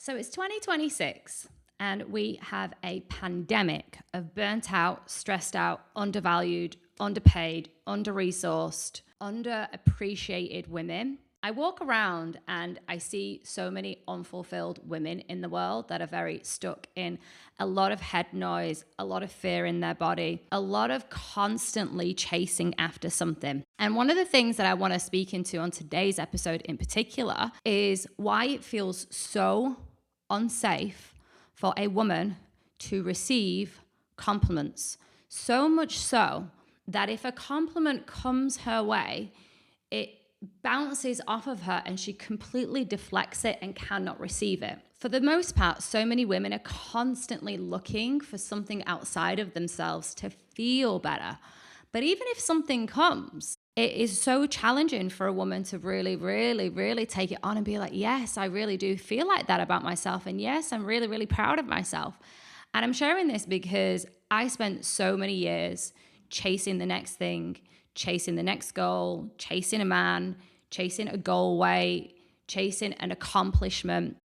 So it's 2026 and we have a pandemic of burnt out, stressed out, undervalued, underpaid, under-resourced, underappreciated women. I walk around and I see so many unfulfilled women in the world that are very stuck in a lot of head noise, a lot of fear in their body, a lot of constantly chasing after something. And one of the things that I want to speak into on today's episode in particular is why it feels so unsafe for a woman to receive compliments. So much so that if a compliment comes her way, it bounces off of her and she completely deflects it and cannot receive it. For the most part, so many women are constantly looking for something outside of themselves to feel better. But even if something comes, it is so challenging for a woman to really, really, really take it on and be like, yes, I really do feel like that about myself. And yes, I'm really, really proud of myself. And I'm sharing this because I spent so many years chasing the next thing, chasing the next goal, chasing a man, chasing a goal weight, chasing an accomplishment.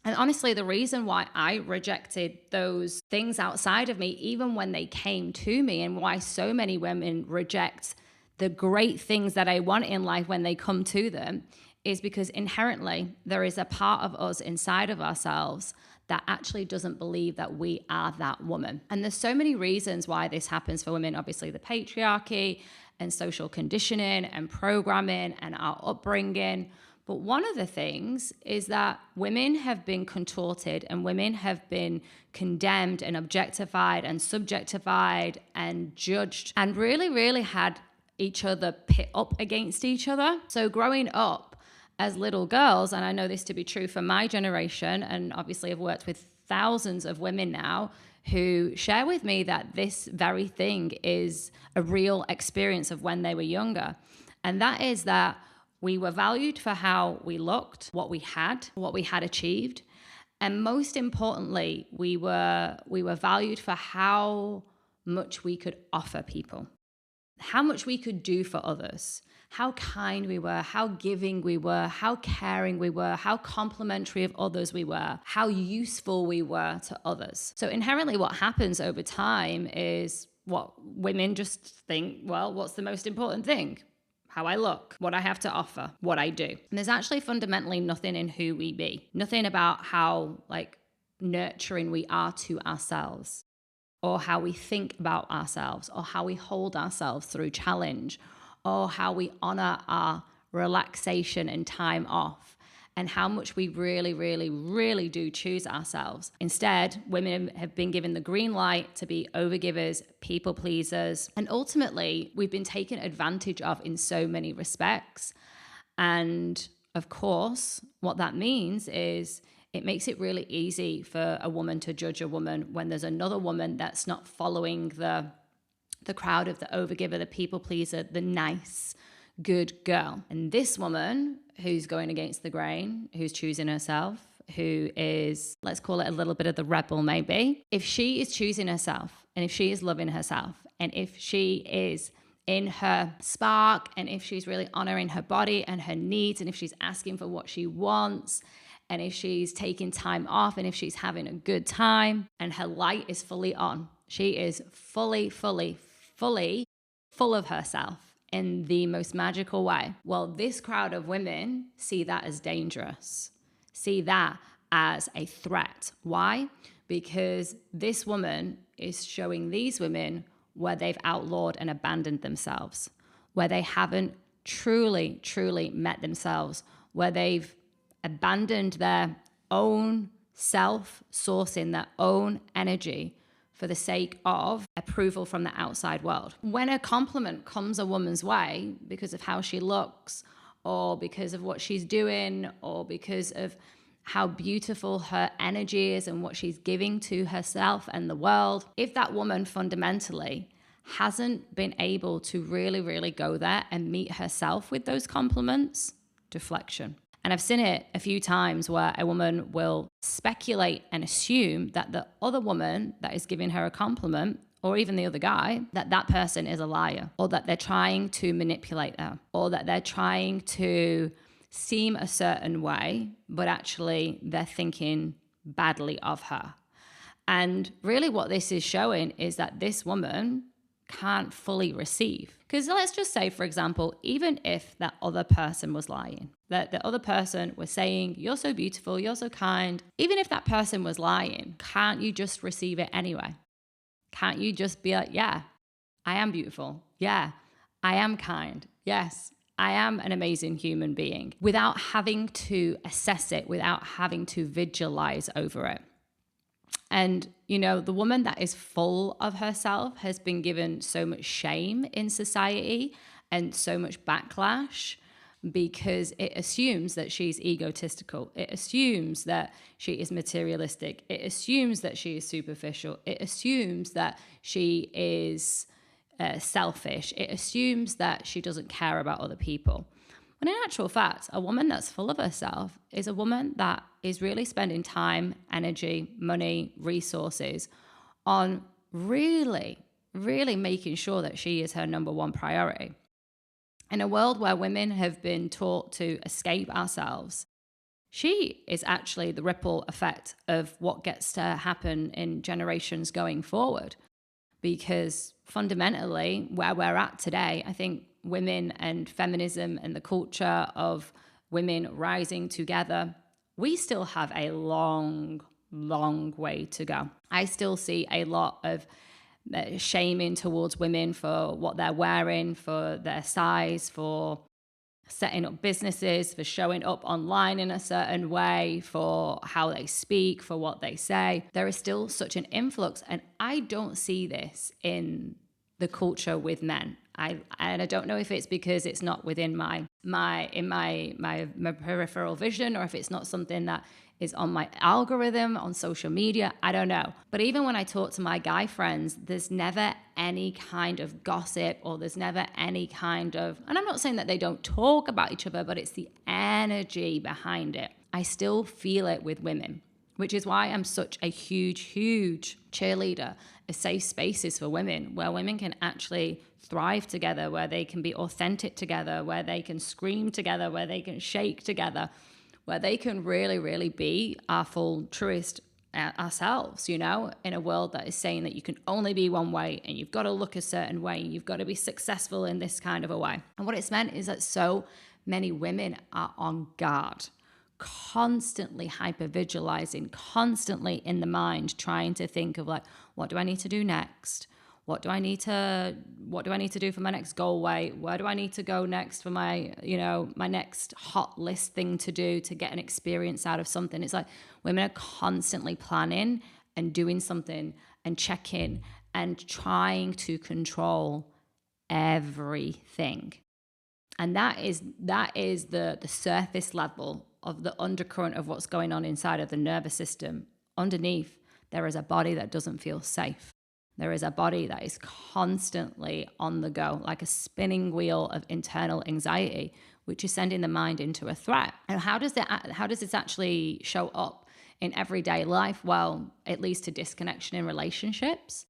And honestly, the reason why I rejected those things outside of me, even when they came to me, and why so many women reject the great things that I want in life when they come to them, is because inherently there is a part of us inside of ourselves that actually doesn't believe that we are that woman. And there's so many reasons why this happens for women. Obviously, the patriarchy and social conditioning and programming and our upbringing. But one of the things is that women have been contorted and women have been condemned and objectified and subjectified and judged and really, really had each other pit up against each other. So growing up as little girls, and I know this to be true for my generation, and obviously I've worked with thousands of women now who share with me that this very thing is a real experience of when they were younger. And that is that we were valued for how we looked, what we had achieved. And most importantly, we were valued for how much we could offer people, how much we could do for others, how kind we were, how giving we were, how caring we were, how complimentary of others we were, how useful we were to others. So inherently what happens over time is what women just think, well, what's the most important thing? How I look, what I have to offer, what I do. And there's actually fundamentally nothing in who we be, nothing about how nurturing we are to ourselves, or how we think about ourselves, or how we hold ourselves through challenge, or how we honor our relaxation and time off, and how much we really, really, really do choose ourselves. Instead, women have been given the green light to be overgivers, people pleasers, and ultimately, we've been taken advantage of in so many respects. And of course, what that means is it makes it really easy for a woman to judge a woman when there's another woman that's not following the crowd of the overgiver, the people pleaser, the nice, good girl. And this woman who's going against the grain, who's choosing herself, who is, let's call it a little bit of the rebel maybe, if she is choosing herself and if she is loving herself and if she is in her spark and if she's really honoring her body and her needs and if she's asking for what she wants and if she's taking time off and if she's having a good time and her light is fully on, she is fully full of herself in the most magical way. Well, this crowd of women see that as dangerous, see that as a threat. Why? Because this woman is showing these women where they've outlawed and abandoned themselves, where they haven't truly met themselves, where they've abandoned their own self, sourcing their own energy for the sake of approval from the outside world. When a compliment comes a woman's way because of how she looks or because of what she's doing or because of how beautiful her energy is and what she's giving to herself and the world, if that woman fundamentally hasn't been able to really, really go there and meet herself with those compliments, deflection. And I've seen it a few times where a woman will speculate and assume that the other woman that is giving her a compliment, or even the other guy, that person is a liar, or that they're trying to manipulate her, or that they're trying to seem a certain way, but actually they're thinking badly of her. And really what this is showing is that this woman can't fully receive. Because let's just say, for example, even if that other person was lying, that the other person was saying, you're so beautiful, you're so kind, even if that person was lying, can't you just receive it anyway? Can't you just be like, yeah, I am beautiful. Yeah, I am kind. Yes, I am an amazing human being, without having to assess it, without having to visualize over it. And, the woman that is full of herself has been given so much shame in society and so much backlash because it assumes that she's egotistical. It assumes that she is materialistic. It assumes that she is superficial. It assumes that she is selfish. It assumes that she doesn't care about other people. When in actual fact, a woman that's full of herself is a woman that is really spending time, energy, money, resources on really, really making sure that she is her number one priority. In a world where women have been taught to escape ourselves, she is actually the ripple effect of what gets to happen in generations going forward. Because fundamentally, where we're at today, I think women and feminism and the culture of women rising together, we still have a long, long way to go. I still see a lot of shaming towards women for what they're wearing, for their size, for setting up businesses, for showing up online in a certain way, for how they speak, for what they say. There is still such an influx, and I don't see this in the culture with men. I don't know if it's because it's not within my peripheral vision, or if it's not something that is on my algorithm on social media. I don't know. But even when I talk to my guy friends, there's never any kind of gossip, or there's never any kind of, and I'm not saying that they don't talk about each other, but it's the energy behind it. I still feel it with women, which is why I'm such a huge, huge cheerleader of safe spaces for women, where women can actually thrive together, where they can be authentic together, where they can scream together, where they can shake together, where they can really, really be our full, truest ourselves, in a world that is saying that you can only be one way and you've got to look a certain way and you've got to be successful in this kind of a way. And what it's meant is that so many women are on guard, constantly hyper-visualizing, constantly in the mind, trying to think of like, what do I need to do next? What do I need to do for my next goal weight? Where do I need to go next for my, my next hot list thing to do to get an experience out of something? It's like women are constantly planning and doing something and checking and trying to control everything. And that is the surface level of the undercurrent of what's going on inside of the nervous system. Underneath, there is a body that doesn't feel safe. There is a body that is constantly on the go, like a spinning wheel of internal anxiety, which is sending the mind into a threat. And how does this actually show up in everyday life? Well, it leads to disconnection in relationships.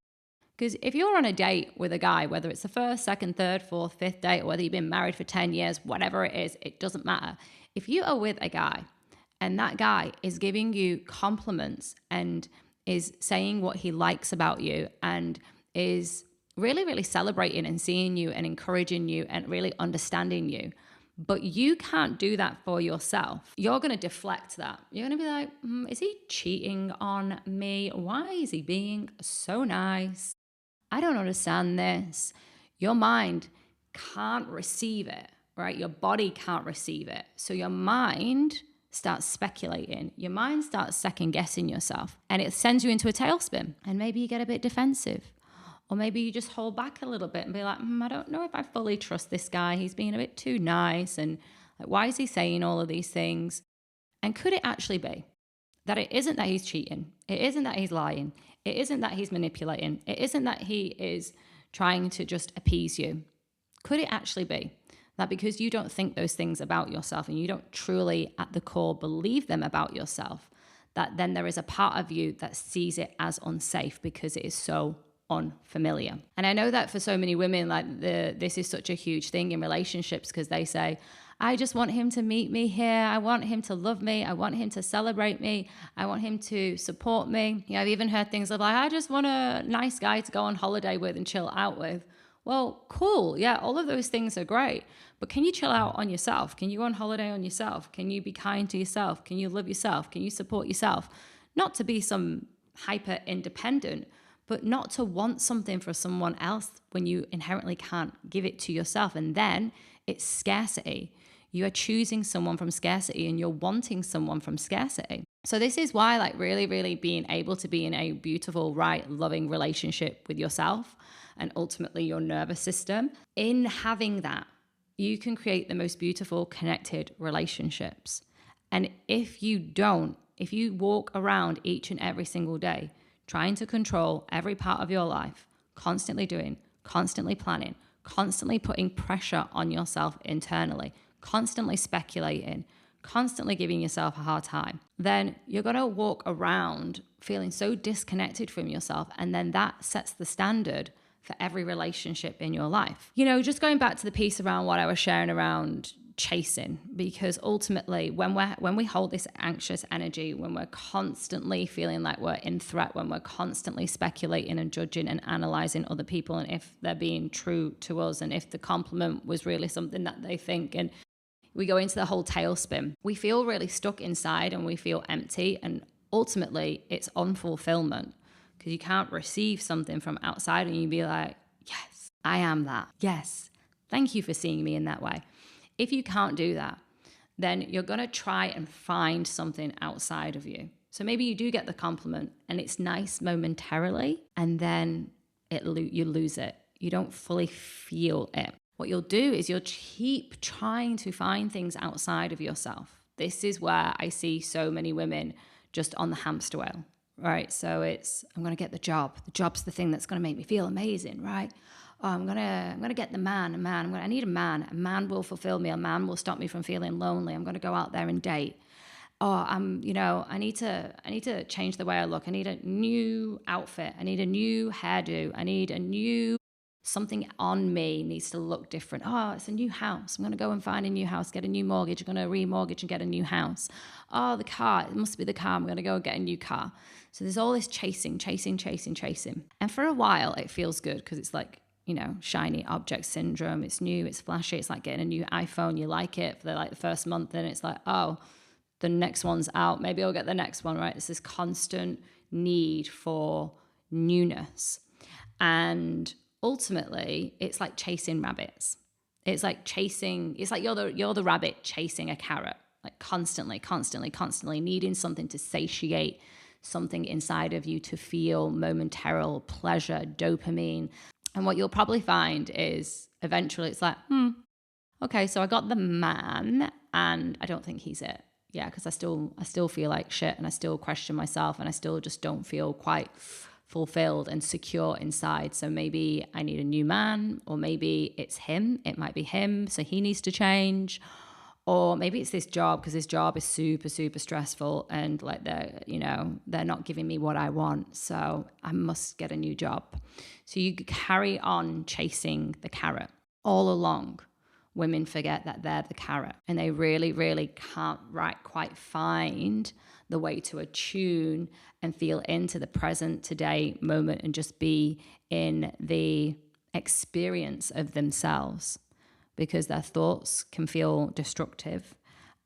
Because if you're on a date with a guy, whether it's the first, second, third, fourth, fifth date, or whether you've been married for 10 years, whatever it is, it doesn't matter. If you are with a guy and that guy is giving you compliments and is saying what he likes about you and is really, really celebrating and seeing you and encouraging you and really understanding you, but you can't do that for yourself, you're going to deflect that. You're going to be like, is he cheating on me? Why is he being so nice? I don't understand this. Your mind can't receive it, right? Your body can't receive it. So your mind starts speculating. Your mind starts second guessing yourself, and it sends you into a tailspin. And maybe you get a bit defensive, or maybe you just hold back a little bit and be like, I don't know if I fully trust this guy. He's being a bit too nice. And like, why is he saying all of these things? And could it actually be that it isn't that he's cheating? It isn't that he's lying. It isn't that he's manipulating. It isn't that he is trying to just appease you. Could it actually be that because you don't think those things about yourself and you don't truly at the core believe them about yourself, that then there is a part of you that sees it as unsafe because it is so unfamiliar? And I know that for so many women, like this is such a huge thing in relationships, because they say, I just want him to meet me here. I want him to love me. I want him to celebrate me. I want him to support me. I've even heard things of like, I just want a nice guy to go on holiday with and chill out with. Well, cool. Yeah, all of those things are great. But can you chill out on yourself? Can you go on holiday on yourself? Can you be kind to yourself? Can you love yourself? Can you support yourself? Not to be some hyper independent, but not to want something for someone else when you inherently can't give it to yourself. And then it's scarcity. You are choosing someone from scarcity and you're wanting someone from scarcity. So this is why like really, really being able to be in a beautiful, right, loving relationship with yourself and ultimately your nervous system, in having that, you can create the most beautiful connected relationships. And if you walk around each and every single day trying to control every part of your life, constantly doing, constantly planning, constantly putting pressure on yourself internally, constantly speculating, constantly giving yourself a hard time, then you're going to walk around feeling so disconnected from yourself. And then that sets the standard for every relationship in your life. Just going back to the piece around what I was sharing around chasing, because ultimately when we hold this anxious energy, when we're constantly feeling like we're in threat, when we're constantly speculating and judging and analyzing other people and if they're being true to us and if the compliment was really something that they think, and we go into the whole tailspin, we feel really stuck inside and we feel empty, and ultimately it's unfulfillment because you can't receive something from outside and you be like, yes, I am that. Yes, thank you for seeing me in that way. If you can't do that, then you're going to try and find something outside of you. So maybe you do get the compliment and it's nice momentarily, and then you lose it. You don't fully feel it. What you'll do is you'll keep trying to find things outside of yourself. This is where I see so many women just on the hamster wheel, right? So I'm going to get the job. The job's the thing that's going to make me feel amazing, right? Oh, I'm gonna get the man. I need a man. A man will fulfill me. A man will stop me from feeling lonely. I'm gonna go out there and date. Oh, I need to change the way I look. I need a new outfit. I need a new hairdo. I need a new something on me needs to look different. Oh, it's a new house. I'm gonna go and find a new house, get a new mortgage. I'm gonna remortgage and get a new house. Oh, the car. It must be the car. I'm gonna go and get a new car. So there's all this chasing. And for a while, it feels good because it's like, shiny object syndrome. It's new, it's flashy. It's like getting a new iPhone. You like it for the first month, then it's like, oh, the next one's out. Maybe I'll get the next one, right? It's this constant need for newness. And ultimately, it's like chasing rabbits. It's like you're the rabbit chasing a carrot, like constantly needing something to satiate something inside of you to feel momentary pleasure, dopamine. And what you'll probably find is eventually it's like, okay, so I got the man and I don't think he's it. Yeah, because I still feel like shit and I still question myself and I still just don't feel quite fulfilled and secure inside. So maybe I need a new man, or maybe it's him. It might be him, so he needs to change. Or maybe it's this job because this job is super, super stressful and like they're not giving me what I want. So I must get a new job. So you carry on chasing the carrot all along. Women forget that they're the carrot and they really, really can't quite find the way to attune and feel into the present today moment and just be in the experience of themselves, because their thoughts can feel destructive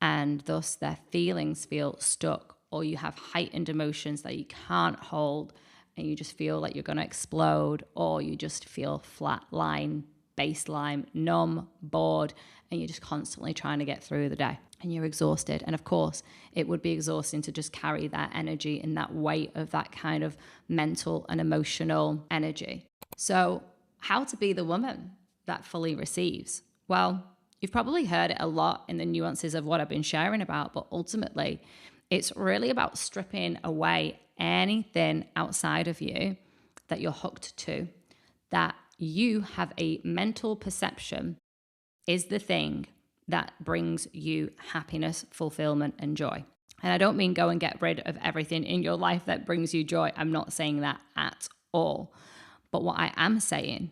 and thus their feelings feel stuck, or you have heightened emotions that you can't hold and you just feel like you're going to explode, or you just feel flatline, baseline, numb, bored, and you're just constantly trying to get through the day and you're exhausted. And of course, it would be exhausting to just carry that energy and that weight of that kind of mental and emotional energy. So how to be the woman that fully receives? Well, you've probably heard it a lot in the nuances of what I've been sharing about, but ultimately it's really about stripping away anything outside of you that you're hooked to, that you have a mental perception is the thing that brings you happiness, fulfillment, and joy. And I don't mean go and get rid of everything in your life that brings you joy. I'm not saying that at all. But what I am saying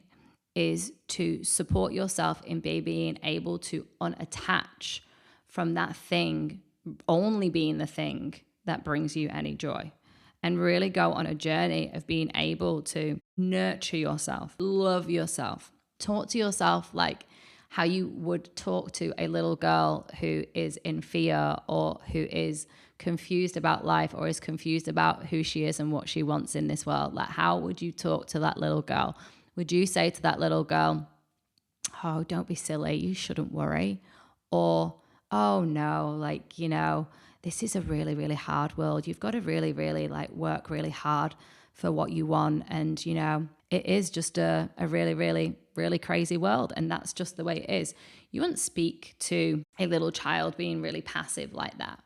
is to support yourself in being able to unattach from that thing only being the thing that brings you any joy, and really go on a journey of being able to nurture yourself, love yourself, talk to yourself like how you would talk to a little girl who is in fear or who is confused about life or is confused about who she is and what she wants in this world. Like, how would you talk to that little girl? Would you say to that little girl, oh, don't be silly, you shouldn't worry? Or, oh no, like, this is a really, really hard world. You've got to really, really like work really hard for what you want. And, it is just a really, really, really crazy world. And that's just the way it is. You wouldn't speak to a little child being really passive like that.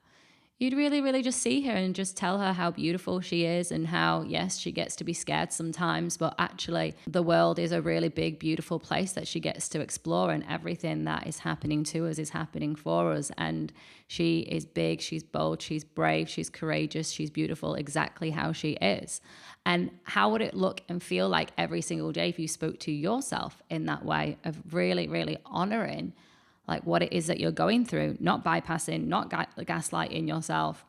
You'd really, really just see her and just tell her how beautiful she is and how, yes, she gets to be scared sometimes, but actually the world is a really big, beautiful place that she gets to explore, and everything that is happening to us is happening for us. And she is big, she's bold, she's brave, she's courageous, she's beautiful exactly how she is. And how would it look and feel like every single day if you spoke to yourself in that way of really, really honoring like what it is that you're going through, not bypassing, not gaslighting yourself,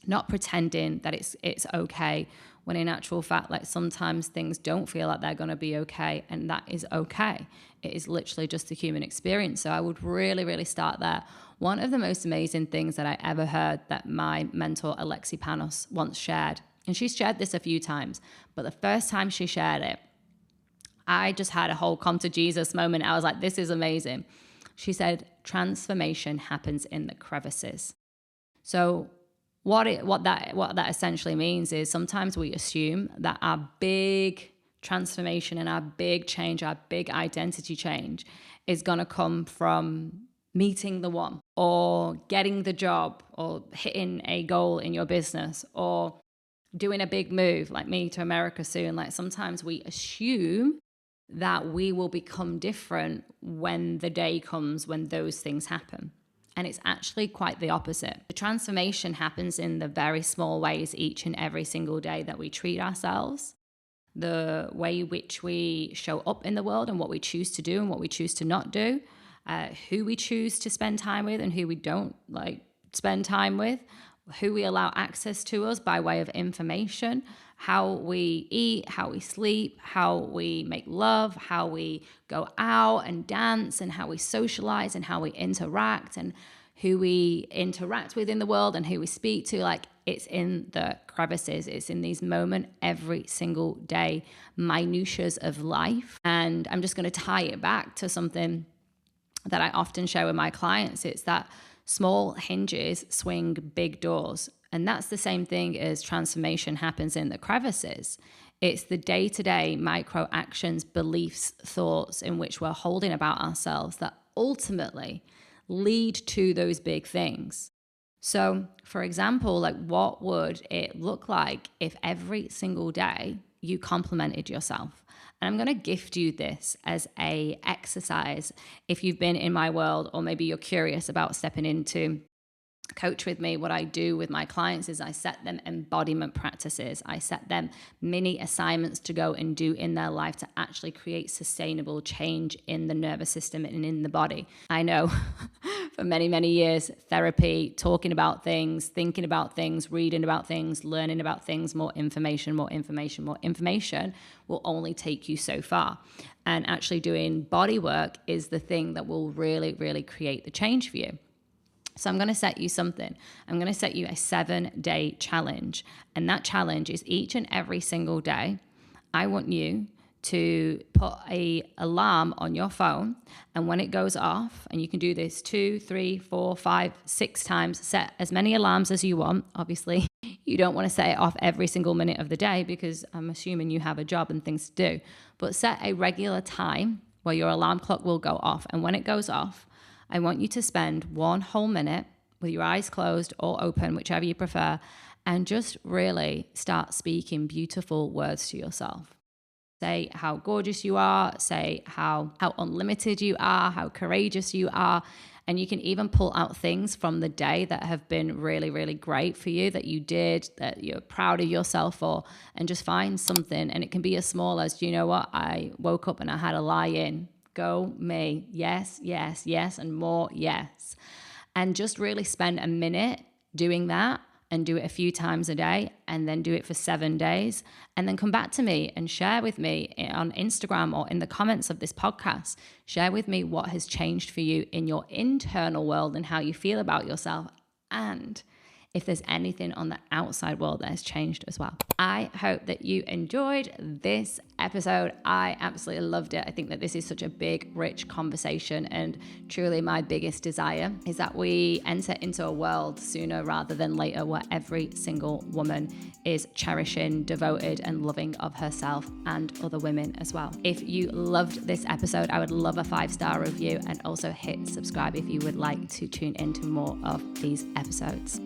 not pretending that it's okay, when in actual fact, like sometimes things don't feel like they're going to be okay, and that is okay. It is literally just the human experience. So I would really, really start there. One of the most amazing things that I ever heard that my mentor, Alexi Panos, once shared, and she's shared this a few times, but the first time she shared it, I just had a whole come to Jesus moment. I was like, this is amazing. She said, transformation happens in the crevices. So what that essentially means is sometimes we assume that our big transformation and our big change, our big identity change is going to come from meeting the one or getting the job or hitting a goal in your business or doing a big move like me to America soon. Like sometimes we assume that we will become different when the day comes when those things happen. And it's actually quite the opposite. The transformation happens in the very small ways each and every single day that we treat ourselves, the way which we show up in the world and what we choose to do and what we choose to not do, who we choose to spend time with and who we don't spend time with, who we allow access to us by way of information, how we eat, how we sleep, how we make love, how we go out and dance, and how we socialize and how we interact, and who we interact with in the world and who we speak to. Like, it's in the crevices. It's in these moments every single day, minutiae of life. And I'm just going to tie it back to something that I often share with my clients. It's that small hinges swing big doors. And that's the same thing as transformation happens in the crevices. It's the day-to-day micro actions, beliefs, thoughts in which we're holding about ourselves that ultimately lead to those big things. So, for example, like, what would it look like if every single day you complimented yourself? And I'm going to gift you this as a exercise if you've been in my world, or maybe you're curious about stepping into coach with me. What I do with my clients is I set them embodiment practices. I set them mini assignments to go and do in their life to actually create sustainable change in the nervous system and in the body. I know for many, many years, therapy, talking about things, thinking about things, reading about things, learning about things, more information will only take you so far. And actually doing body work is the thing that will really, really create the change for you. So I'm going to set you something. I'm going to set you a 7-day challenge. And that challenge is each and every single day, I want you to put an alarm on your phone. And when it goes off, and you can do this 2, 3, 4, 5, 6 times, set as many alarms as you want. Obviously, you don't want to set it off every single minute of the day because I'm assuming you have a job and things to do. But set a regular time where your alarm clock will go off. And when it goes off, I want you to spend 1 whole minute with your eyes closed or open, whichever you prefer, and just really start speaking beautiful words to yourself. Say how gorgeous you are, say how unlimited you are, how courageous you are, And you can even pull out things from the day that have been really, really great for you, that you did, that you're proud of yourself for, and just find something. And it can be as small as, you know what, I woke up and I had a lie in. Go me. Yes, yes, yes, and more yes. And just really spend a minute doing that, and do it a few times a day, and then do it for 7 days, and then come back to me and share with me on Instagram or in the comments of this podcast. Share with me what has changed for you in your internal world and how you feel about yourself, and if there's anything on the outside world that has changed as well. I hope that you enjoyed this episode. I absolutely loved it. I think that this is such a big, rich conversation, and truly my biggest desire is that we enter into a world sooner rather than later where every single woman is cherishing, devoted, and loving of herself and other women as well. If you loved this episode, I would love a 5-star review, and also hit subscribe if you would like to tune into more of these episodes.